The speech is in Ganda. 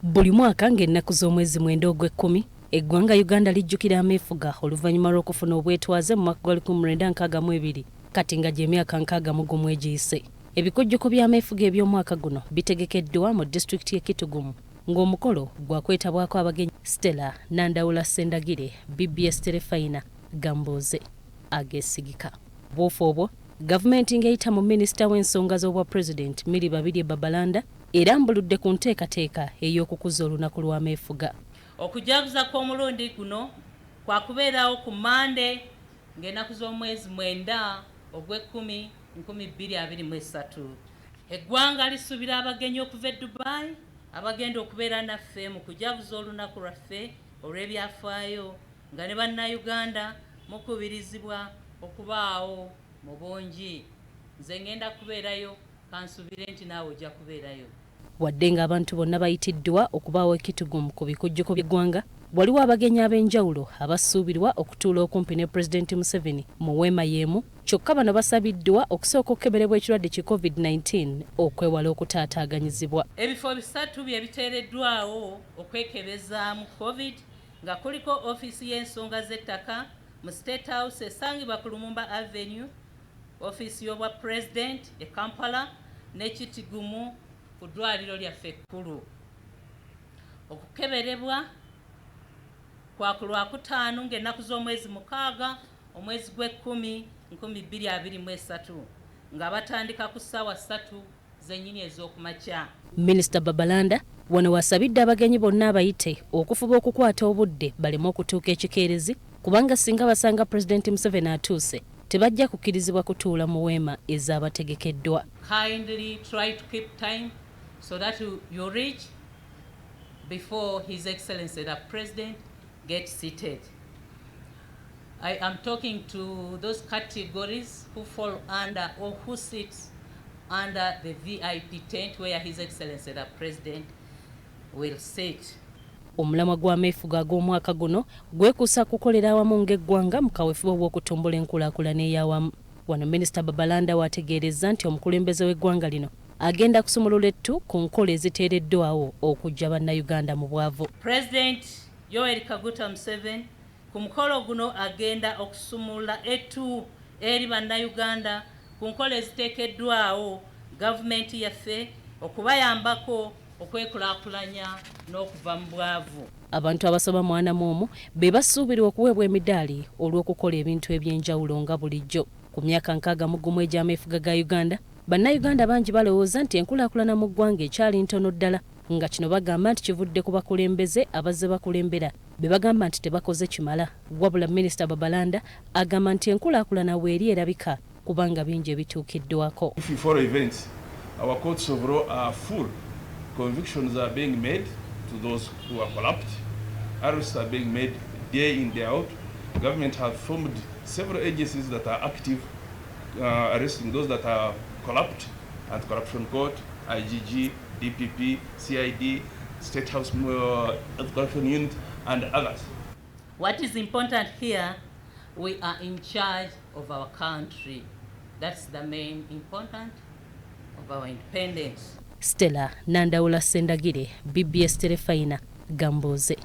Buli mwaka ng'ennaku z'omwezi mwenda ogw'ekkumi eggwanga Uganda lijjukira ameefuga oluvannyuma lw'okufuna obwetwaze mu mwaka gwa 1962 kati nga gy'emyaka 61 egiyise. Ebikujjuko by'ameefuga eby'omwaka guno bitegekeddwa mu disitulikiti y'e Kitgum ng'omukolo gwakwetabwako abagenyi Stella Nandawula Sendagire, BBS Terefayina, Gamboze ageesigika. Bw'ofu obwo gavumenti ng'eyita mu minisita w'ensonga z'obwa pulezidenti Milly Babirye Babalanda erambuludde ku nteekateeka ey'okukuza olunaku lw'ameefuga. Okujaguza kw'omulundi guno kwakubeerawo ku Mande ng'ennaku z'omwezi mwenda ogw'ekkumi 2023. Eggwanga lisuubira abagenyi okuva e Dubai abagenda okubeera naffe mu kujaguza olunaku lwaffe olw'ebyafaayo nga ne bannayuganda mukubirizibwa okubaawo mu bungi. Nze ngenda kubeerayo kansuubire nti naawe ojja kubeerayo. Wadde ng'abantu bonna bayitiddwa okubaawo e Kitgum ku bikujjuko by'eggwanga, waliwo abagenyi ab'enjawulo abasuubirwa okutuula okumpi ne Pulezidenti Museveni mu weema y'emu, kyokka bano basabiddwa okusooka okukeberebwa ekirwadde ki COVID-19 okwewala okutaataaganyizibwa. Ebifo 3 bye biteereddwawo okwekebezaamu COVID nga kuliko ofiisi y'ensonga z'ettaka mu State House esangibwa ku Lumumba Avenue, ofiisi y'obwa Pulezidenti e Kampala ne Kitgum ku ddwaliro lyaffe ekkulu. Okukeberebwa kwa ku Lwakutaano ng'ennaku z'omwezi mukaaga omwezi gw'ekkumi 2023 nga batandika ku ssaawa 3 zennyini ez'okumakya. Minisita Babalanda wano wasabidde abagenyi bonna abayite okufuba okukwata obudde baleme okutuuka ekikeerezi kubanga singa basanga Pulezidenti Museveni atuuse tebajja kukkirizibwa kutuula mu weema ezaabategekeddwa. Kindly try to keep time so that you reach before His Excellency the President gets seated. I am talking to those categories who fall under or who sits under the VIP tent where His Excellency the President will sit. Omulamwa gw'ameefuga ag'omwaka guno gwekuusa kukolera awamu ng'eggwanga mu kaweefube w'okutumbula enkulaakulana ey'awamu. Wano Minisita Babalanda waategeerezza nti omukulembeze w'eggwanga lino agenda kusumulula ettu ku nkola eziteereddwawo okuggya bannayuganda mu bwavu. President Yoweri Kaguta Museveni ku mukolo guno agenda okusumulula ettu eri bannayuganda ku nkola eziteekeddwawo gavumenti yaffe okubayambako okwekulaakulanya n'okuva mu bwavu. Abantu abasoma mu Anamomu be basuubirwa okuweebwa emidaali olw'okukola ebintu eby'enjawulo nga bulijjo. Ku myaka 61 egy'ameefuga ga Uganda, bannayuganda bangi balowooza nti enkulaakulana mu ggwanga ekyali ntono ddala, nga kino bagamba nti kivudde ku bakulembeze abazze bakulembera be bagamba nti tebakoze kimala. Wabula Minisita Babalanda agamba nti enkulaakulana weeri erabika kubanga bingi ebituukiddwako. If you follow events, our courts of law are full. Convictions are being made to those who are corrupt. Arrests are being made day in, day out. Government have formed several agencies that are active, arresting those that are corrupt, Anti-Corruption Court, IGG, DPP, CID, State House Anti-Corruption Unit, and others. What is important here, we are in charge of our country. That's the main important of our independence. Stella Nandawula Sendagire, BBS Terefayina, Gamboze.